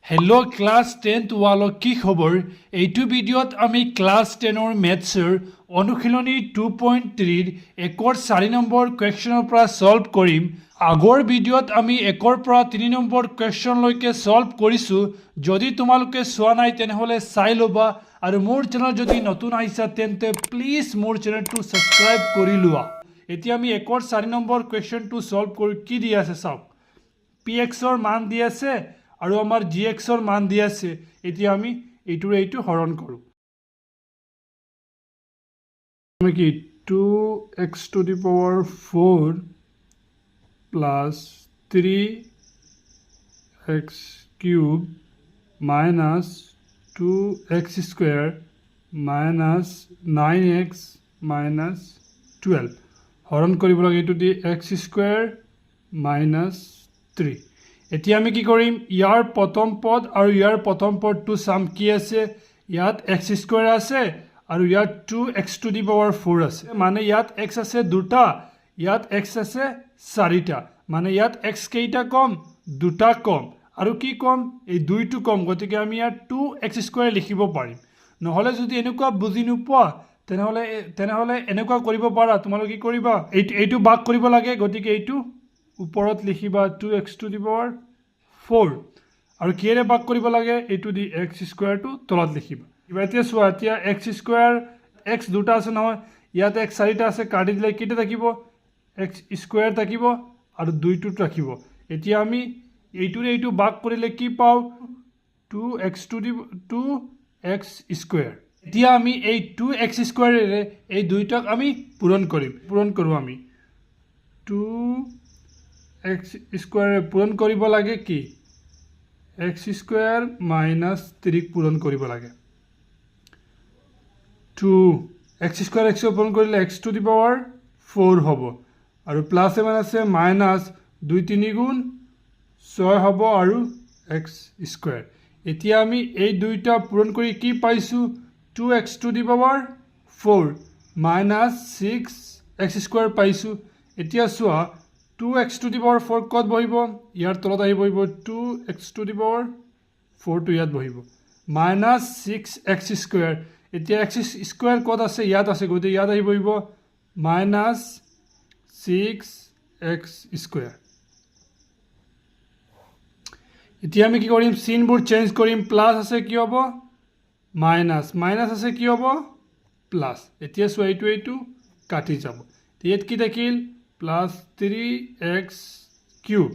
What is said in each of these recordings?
hello' class 10 ওয়ালৰ কি খবৰ এইটো ভিডিঅ'ত আমি ক্লাছ 10ৰ মেথছৰ অনুশীলনী 2.3 একৰ 4 নম্বৰ কুৱেশ্যনৰ পৰা সলভ কৰিম আগৰ ভিডিঅ'ত আমি একৰ পৰা 3 নম্বৰ কুৱেশ্যনলৈকে সলভ কৰিছো যদি তোমালোকে চোৱা নাই তেনেহলে চাই লবা আৰু মোৰ চেনেল যদি নতুন আহিছা তেন্তে প্লিজ মোৰ চেনেলটো সাবস্ক্ৰাইব কৰি লোৱা এতিয়া আমি একৰ 4 নম্বৰ কুৱেশ্যনটো সলভ কৰি কি দি আছে চাওক px ৰ মান দি আছে আৰু আমাৰ gx ৰ মান দি আছে এতিয়া আমি এইটোৰে এইটো হৰণ কৰো আমি কি 2x to the power 4 plus 3x cube minus 2x square minus 9x minus 12 হৰণ কৰিব লাগে এইটো দি x square minus 3 এতিয়া আমি কি কৰিম ইয়াৰ প্ৰথম পদ আৰু ইয়াৰ প্ৰথম পদটো সাম কি আছে ইয়াত x স্কয়াৰ আছে আৰু ইয়াত 2x to the power 4 আছে মানে ইয়াত x আছে দুটা ইয়াত x আছে চাৰিটা মানে ইয়াত x কেইটা কম দুটা কম আৰু কি কম এই দুইটো কম গতিকে আমি ইয়াত 2x স্কয়াৰ লিখিব পাৰিম নহলে যদি এনেকুৱা বুজি নোপোৱা তেনেহলে এনেকুৱা কৰিব পাৰা তোমালোকে কি কৰিবা এইটো ভাগ কৰিব লাগে গতিকে এইটো ওপৰত লিখিবা 2x to the power 4 আৰু কিৰে ভাগ কৰিব লাগে এইটো দি x স্কয়াৰ টো তলত লিখিবা ইবাতিয়া চোৱা এতিয়া x স্কয়াৰ x দুটা আছে নহয় ইয়াত x চাৰিটা আছে কাটি দিলে কিটা থাকিব x স্কয়াৰ থাকিব আৰু দুইটোত ৰাখিব এতিয়া আমি এইটোৰে এইটো ভাগ কৰিলে কি পাও 2x স্কয়াৰ এতিয়া আমি এই 2x স্কয়াৰেৰে এই দুইটাক আমি পূৰণ কৰো আমি 2x স্কয়াৰ পূৰণ কৰিব লাগে কি x স্কয়াৰ minus 3 পূৰণ কৰিব লাগে 2 x স্কয়াৰ x পূৰণ কৰিলে x to the power 4 হ'ব আৰু প্লাস এমান আছে মাইনাস 2 3 গুণ 6 হ'ব আৰু x স্কয়াৰ এতিয়া আমি এই দুইটা পূৰণ কৰি কি পাইছো 2x to the power 4 minus 6x square পাইছো এতিয়া চোৱা 2x to the power 4 কত বহিব ইয়াৰ তলত আহি বহিব 2x to the power 4 টো ইয়াত বহিব minus 6x স্কয়াৰ এতিয়া x স্কয়াৰ কত আছে ইয়াত আছে গতি ইয়াত আহি বহিব minus 6x স্কয়াৰ এতিয়া আমি কি কৰিম চিনবোৰ চেঞ্জ কৰিম প্লাস আছে কি হ'ব মাইনাস আছে কি হ'ব প্লাস এতিয়া চোৱা এইটো কাটি যাব ইয়াত কি থাকিল plus 3x cube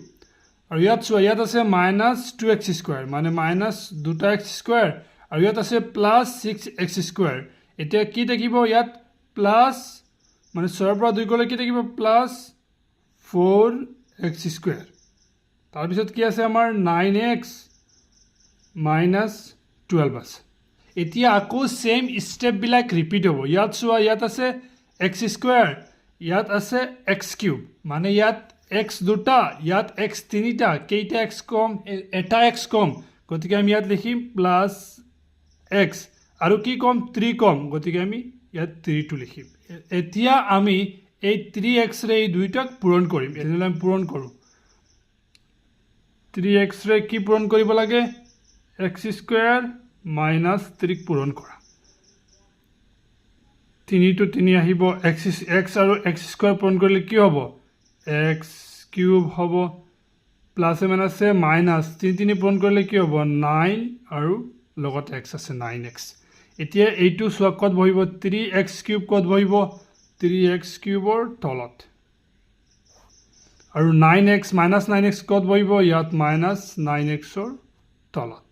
আৰু ইয়াত চোৱা ইয়াত আছে minus 2x square মানে minus 2x square আৰু ইয়াত আছে plus 6x square এতিয়া কি থাকিব ইয়াত plus মানে 6 পৰা 2 গলে কি থাকিব plus 4x square তাৰ পিছত কি আছে আমাৰ 9x minus 12 আছে এতিয়া আকৌ সেম স্টেপ বিলাক ৰিপিট হ'ব ইয়াত চোৱা ইয়াত আছে x square ইয়াত আছে x cube মানে ইয়াত x দুটা ইয়াত x তিনিটা কেইটা x কম এটা x কম গতিকে আমি ইয়াত লিখিম প্লাস x আৰু কি কম 3 কম গতিকে আমি ইয়াত 3 টো লিখিম এতিয়া আমি এই 3x ৰে এই দুইটাক পূৰণ কৰিম এনেলে আমি পূৰণ কৰো 3x ৰে কি পূৰণ কৰিব লাগে x স্কয়াৰ minus 3 পূৰণ কৰা 3 to 3 আহিব x আৰু x স্কয়াৰ পূৰণ কৰিলে কি হ'ব x কিউব হ'ব প্লাস এমান আছে মাইনাস 3 3 পূৰণ কৰিলে কি হ'ব 9 আৰু লগত x আছে 9x এতিয়া এইটো চোৱা কত বহিব 3x কিউব কত বহিব 3x কিউবৰ তলত আৰু 9x minus 9x কত বহিব ইয়াত minus 9x ৰ তলত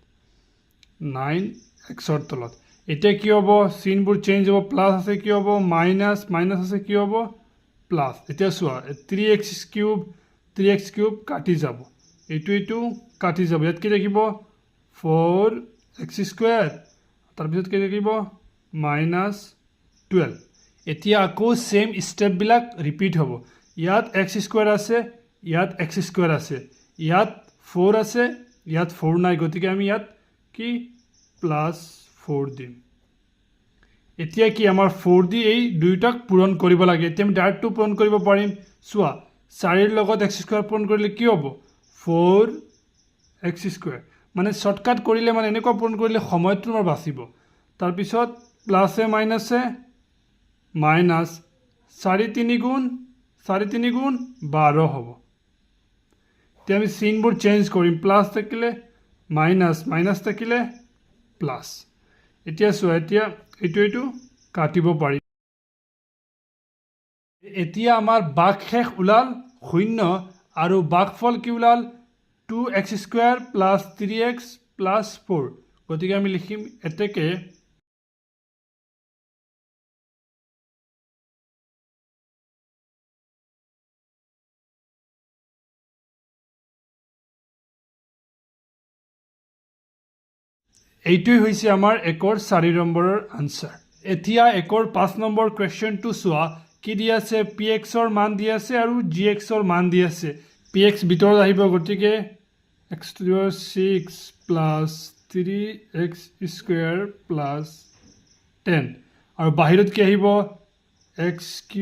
9x ৰ তলত এতিয়া কি হ'ব চিনবোৰ চেঞ্জ হ'ব প্লাস আছে কি হ'ব মাইনাস আছে কি হ'ব প্লাস এতিয়া চোৱা 3x কিউব কাটি যাব এইটো কাটি যাব ইয়াত কি থাকিব 4x স্কয়াৰ তাৰ পিছত কি থাকিব -12 এতিয়া আকৌ সেম স্টেপ বিলাক ৰিপিট হ'ব ইয়াত x স্কয়াৰ আছে ইয়াত x স্কয়াৰ আছে ইয়াত 4 আছে ইয়াত 4 নাই গতিকে আমি ইয়াত কি +4 দিম এতিয়া কি আমাৰ 4 দি এই দুইটাক পূৰণ কৰিব লাগে এতিয়া আমি ডাইৰেক্ট পূৰণ কৰিব পাৰিম চোৱা 4 ৰ লগত x স্কয়াৰ পূৰণ কৰিলে কি হ'ব 4x স্কয়াৰ মানে শৰ্টকাট কৰিলে মানে এনেকুৱা পূৰণ কৰিলে সময়টো তোমাৰ বাচিব তাৰপিছত প্লাছে মাইনাছে মাইনাছ 4 গুণ 4 গুণ 12 হ'ব এতিয়া আমি চিনবোৰ চেঞ্জ কৰিম প্লাছ থাকিলে মাইনাছ মাইনাছ থাকিলে প্লাছ এতিয়া চোৱা এতিয়া এইটো কাটিব পাৰি এতিয়া আমাৰ ভাগশেষ ওলাল 0 আৰু ভাগফল কি ওলাল 2x² + 3x + 4 গতিকে আমি লিখিম এতেকে এইটোই হৈছে আমাৰ 1ৰ 4 নম্বৰৰ আনসাৰ এতিয়া 1ৰ 5 নম্বৰ কোৱেশ্চনটো চোৱা কি দি আছে pxৰ মান দি আছে আৰু gxৰ মান দি আছে px ভিতৰত আহিব গতিকে x⁻6 + 3x² + 10 আৰু বাহিৰত কি আহিব x³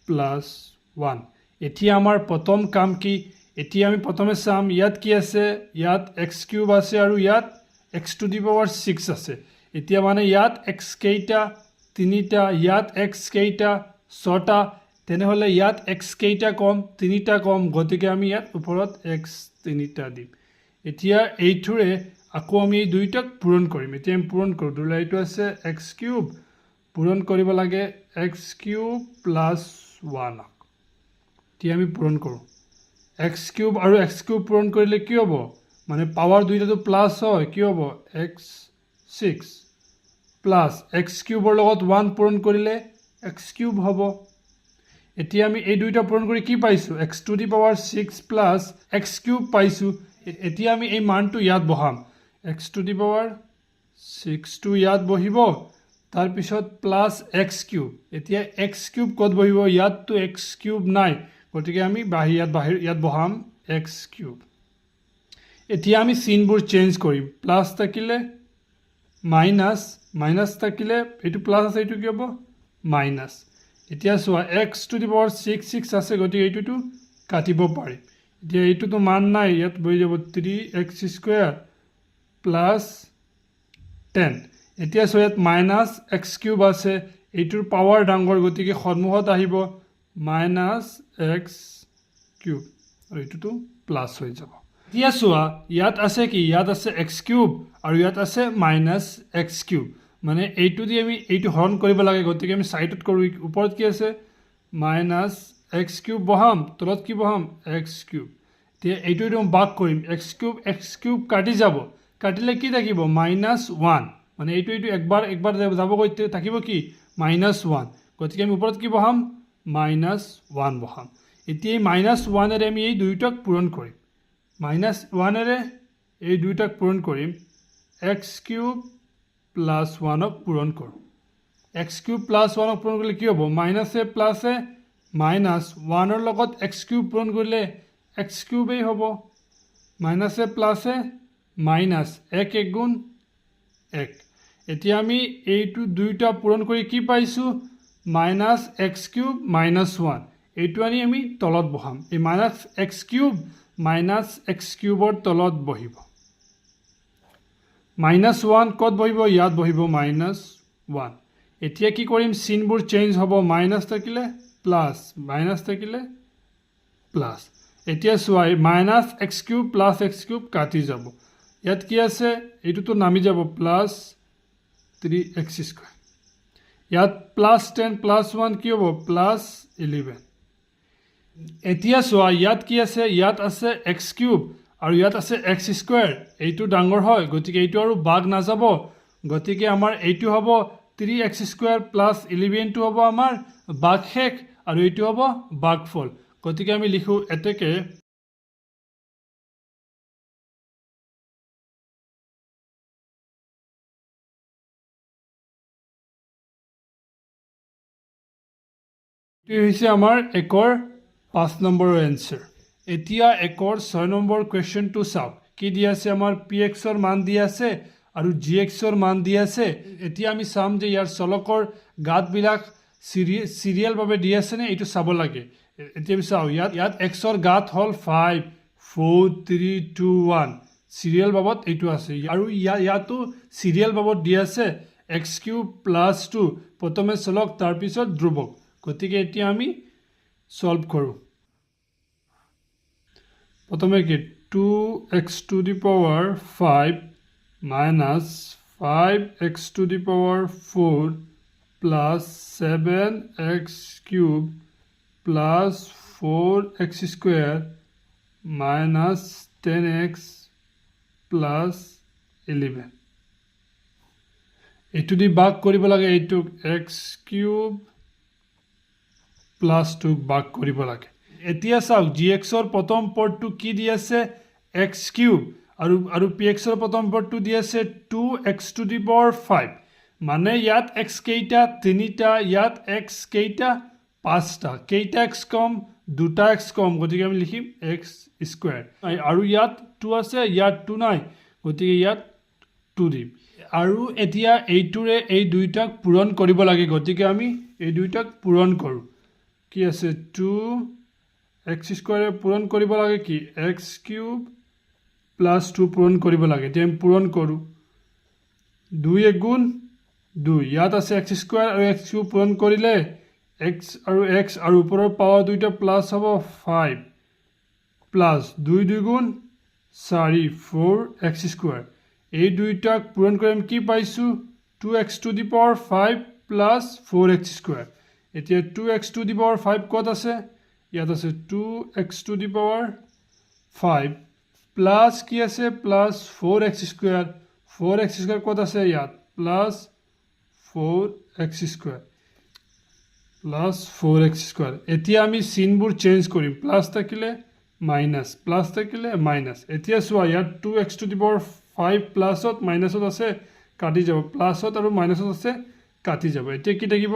+ 1 এতিয়া আমাৰ প্ৰথম কাম কি এতিয়া আমি প্ৰথমে চাম ইয়াত কি আছে ইয়াত x³ আছে আৰু ইয়াত x⁻6 আছে এতিয়া মানে ইয়াত x কেইটা 3টা ইয়াত x কেইটা 6টা তেনেহলে ইয়াত x কেইটা কম 3টা কম গতিকে আমি ইয়াত ওপৰত x 3টা দিম এতিয়া এইটোৰে আকৌ আমি এই দুইটাক পূৰণ কৰিম এতিয়া আমি পূৰণ কৰো দুলা এইটো আছে x³ পূৰণ কৰিব লাগে x³ + 1 এতিয়া আমি পূৰণ কৰো x³ আৰু x³ পূৰণ কৰিলে কি হ'ব মানে পাৱাৰ দুইটাটো প্লাস হয় কি হ'ব x6 প্লাস x³ লগত 1 পূৰণ কৰিলে x³ হ'ব এতিয়া আমি এই দুইটা পূৰণ কৰি কি পাইছো x⁻6 প্লাস x³ পাইছো এতিয়া আমি এই মানটো ইয়াত বহাম x⁻6 টো ইয়াত বহিব তাৰ পিছত প্লাস x³ এতিয়া x³ কত বহিব ইয়াতটো x³ নাই গতিকে আমি ইয়াত বহাম x³ এতিয়া আমি চিনবোৰ চেঞ্জ কৰিম প্লাস থাকিলে মাইনাস মাইনাস থাকিলে এইটো প্লাস আছে এইটো কি হ'ব মাইনাস এতিয়া চোৱা x⁻6 আছে গতিকে এইটোটো কাটিব পাৰি এতিয়া এইটোটো মান নাই ইয়াত বহি যাব 3x² + 10 এতিয়া চোৱা ইয়াত মাইনাস x³ আছে এইটোৰ পাৱাৰ ডাঙৰ গতিকে সন্মুখত আহিব -x³ আৰু এইটোটো প্লাস হৈ যাব এতিয়া চোৱা ইয়াত আছে কি ইয়াত আছে x³ আৰু ইয়াত আছে -x³ মানে এইটো দি আমি এইটো হৰণ কৰিব লাগে গতিকে আমি সাইডত কৰো ওপৰত কি আছে -x³ বহাম তলত কি বহাম x³ তে এইটো ভাগ কৰিম x³ কাটি যাব কাটিলে কি থাকিব -1 মানে এইটো একবাৰ যাব গৈ থাকিব কি -1 গতিকে আমি ওপৰত কি বহাম -1 বহাম এতিয়া এই -1 এৰে আমি এই দুইটাক পূৰণ কৰিম -1 এৰে এই দুইটাক পূৰণ কৰিম x³ + 1 ক পূৰণ কৰো x³ + 1 ক পূৰণ কৰিলে কি হ'ব মাইনাসে প্লাসে -1 ৰ লগত x³ পূৰণ কৰিলে x³ এই হ'ব মাইনাসে প্লাসে মাইনাস 1 গুণ 1 এতিয়া আমি এইটো দুইটা পূৰণ কৰি কি পাইছো -x³ -1 এইটো আনি আমি তলত বহাম এই -x³ -x³ ৰ তলত বহিব -1 কত বহিব ইয়াত বহিব -1 এতিয়া কি কৰিম চিনবোৰ চেঞ্জ হ'ব মাইনাস থাকিলে প্লাস মাইনাস থাকিলে প্লাস এতিয়া চোৱা -x³ + x³ কাটি যাব ইয়াত কি আছে এইটোটো নামি যাব +3x² ইয়াত +10 + 1 কি হ'ব +11 এতিয়া চোৱা ইয়াত কি আছে ইয়াত আছে x³ আৰু ইয়াত আছে x² এইটো ডাঙৰ হয় গতিকে এইটো আৰু ভাগ নাযাব গতিকে আমাৰ এইটো হ'ব 3x² + 11 টো হ'ব আমাৰ ভাগশেষ আৰু এইটো হ'ব ভাগফল গতিকে আমি লিখো এতেকে এইটো হৈছে আমাৰ 1ৰ 5 নম্বৰৰ এনসাৰ এতিয়া 1ৰ 6 নম্বৰ কোৱেশ্চনটো চাওক কি দি আছে আমাৰ pxৰ মান দি আছে আৰু gxৰ মান দি আছে এতিয়া আমি চাম যে ইয়াৰ চলকৰ গাঁতবিলাক সিৰিয়াল ভাবে দি আছে নে এইটো চাব লাগে এতিয়া আমি চাও ইয়াত xৰ গাঁত হল 5 4 3 2 1 সিৰিয়াল বাবদ এইটো আছে আৰু ইয়াতো সিৰিয়াল বাবদ দি আছে x³ + 2 প্ৰথমে চলক তাৰ পিছত ধ্ৰুৱক গতিকে এতিয়া আমি সলভ কৰো প্ৰথমে কি 2x⁵ minus 5x⁴ plus 7x³ plus 4x² minus 10x plus 11 এইটো দি ভাগ কৰিব লাগে এইটোক x³ plus 2 ভাগ কৰিব লাগে এতিয়া চাওক gx ৰ প্ৰথম পদটো কি দি আছে x³ আৰু px ৰ প্ৰথম পদটো দি আছে 2x⁵ মানে ইয়াত x কেইটা 3টা ইয়াত x কেইটা 5টা কেইটা x কম 2টা x কম গতিকে আমি লিখিম x² আৰু ইয়াত 2 আছে ইয়াত 2 নাই গতিকে ইয়াত 2 দিম আৰু এতিয়া এইটোৰে এই দুইটাক পূৰণ কৰিব লাগে গতিকে আমি এই দুইটাক পূৰণ কৰো কি আছে 2x² পূৰণ কৰিব লাগে কি x³ plus 2 পূৰণ কৰিব লাগে এতিয়া আমি পূৰণ কৰো 2 গুণ 2 ইয়াত আছে x² আৰু x³ পূৰণ কৰিলে x আৰু x আৰু ওপৰৰ পাৱাৰ দুইটা প্লাস হ'ব 5 প্লাস 2 গুণ 4 4x² এই দুইটাক পূৰণ কৰি আমি কি পাইছো 2x⁵ plus 4x² এতিয়া 2x⁵ কত আছে ইয়াত আছে 2x⁵ প্লাস কি আছে প্লাস 4x² 4x² কত আছে ইয়াত প্লাস 4x² প্লাস 4x² এতিয়া আমি চিনবোৰ চেঞ্জ কৰিম প্লাস থাকিলে মাইনাস প্লাস থাকিলে মাইনাস এতিয়া সোয়া ইয়াত 2x⁵ প্লাসত মাইনাসত আছে কাটি যাব প্লাসত আৰু মাইনাসত আছে কাটি যাব এতিয়া কি থাকিব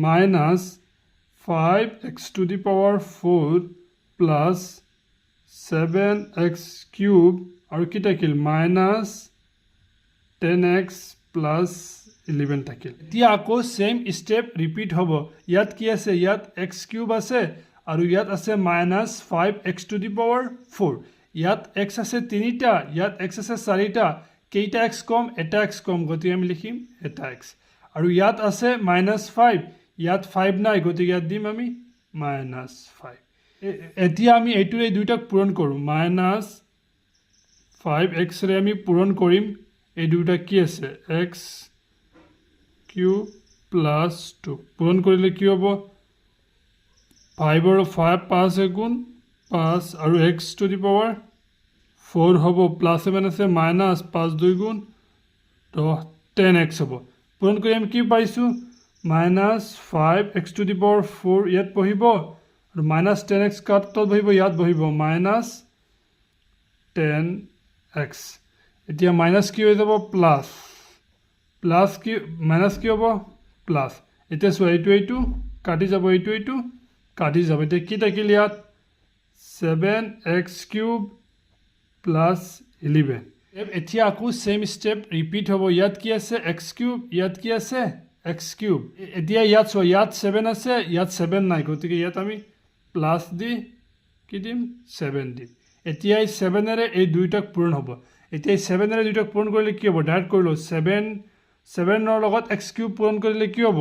minus 5x⁴ plus 7x³ আৰু কি থাকিল minus 10x plus 11 থাকিল এতিয়া আকৌ সেম স্টেপ ৰিপিট হ'ব ইয়াত কি আছে ইয়াত x³ আছে আৰু ইয়াত আছে minus 5x⁴ ইয়াত x আছে 3টা ইয়াত x আছে 4টা কেইটা x কম এটা x কম গতিকে আমি লিখিম এটা x আৰু ইয়াত আছে -5 ইয়াত 5 নাই গতিকে ইয়াত দিম আমি -5 এতিয়া আমি এইটোৰ এই দুইটাক পূৰণ কৰো -5x ৰে আমি পূৰণ কৰিম এই দুইটা কি আছে x³ + 2 পূৰণ কৰিলে কি হ'ব 5 আৰু 5 গুণ 5 আৰু x⁴ হ'ব প্লাস 7 আছে -5 2 গুণ 10x হ'ব পূৰণ কৰি আমি কি পাইছো -5x⁴ ইয়াত বহিব আৰু -10x কাটত বহিব ইয়াত বহিব -10x এতিয়া মাইনাস কি হৈ যাব প্লাস প্লাস কি মাইনাস কি হ'ব প্লাস এতিয়া সো এইটো কাটি যাব এইটো কাটি যাব এতিয়া কি থাকিল ইয়াত 7x³ plus 11 এতিয়া আকৌ সেম স্টেপ ৰিপিট হ'ব ইয়াত কি আছে x³ ইয়াত কি আছে x³ এতিয়া ইয়াত সো ইয়াত 7 আছে ইয়াত 7 নাই গতিকে ইয়াত আমি প্লাস দি কি দিম 7 দিম এতিয়া এই 7 ৰে এই দুইটাক পূৰণ হ'ব এতিয়া এই 7 ৰে দুইটাক পূৰণ কৰিলে কি হ'ব ডাইৰেক্ট কৰিলো 7 ৰ লগত x³ পূৰণ কৰিলে কি হ'ব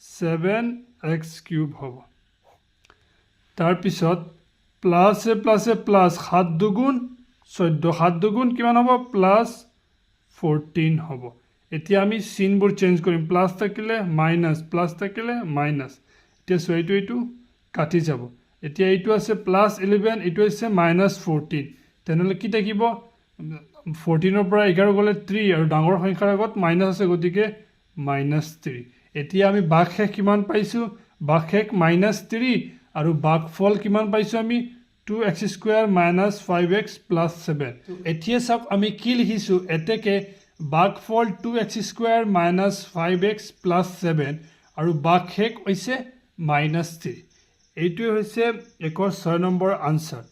7x³ হ'ব তাৰ পিছত প্লাস প্লাস 7 দুগুণ 14 7 দুগুণ কিমান হ'ব প্লাস 14 হ'ব এতিয়া আমি চিনবোৰ চেঞ্জ কৰিম প্লাস থাকিলে মাইনাস প্লাস থাকিলে মাইনাস এতিয়া সো এইটো কাটি যাব এতিয়া এইটো আছে প্লাস 11 এইটো আছে -14 তেনেহলে কি থাকিব 14 ৰ পৰা 11 গলে 3 আৰু ডাঙৰ সংখ্যাৰ আগত মাইনাস আছে গতিকে -3 এতিয়া আমি ভাগশেষ কিমান পাইছো ভাগশেষ -3 আৰু ভাগফল কিমান পাইছো আমি 2x² - 5x + 7 এতিয়া সব আমি কি লিখিছো এতেকে ভাগফল 2x² - 5x + 7 আৰু ভাগশেষ হৈছে -3 এইটোৱে হৈছে 1 6 নম্বৰ আনসাৰ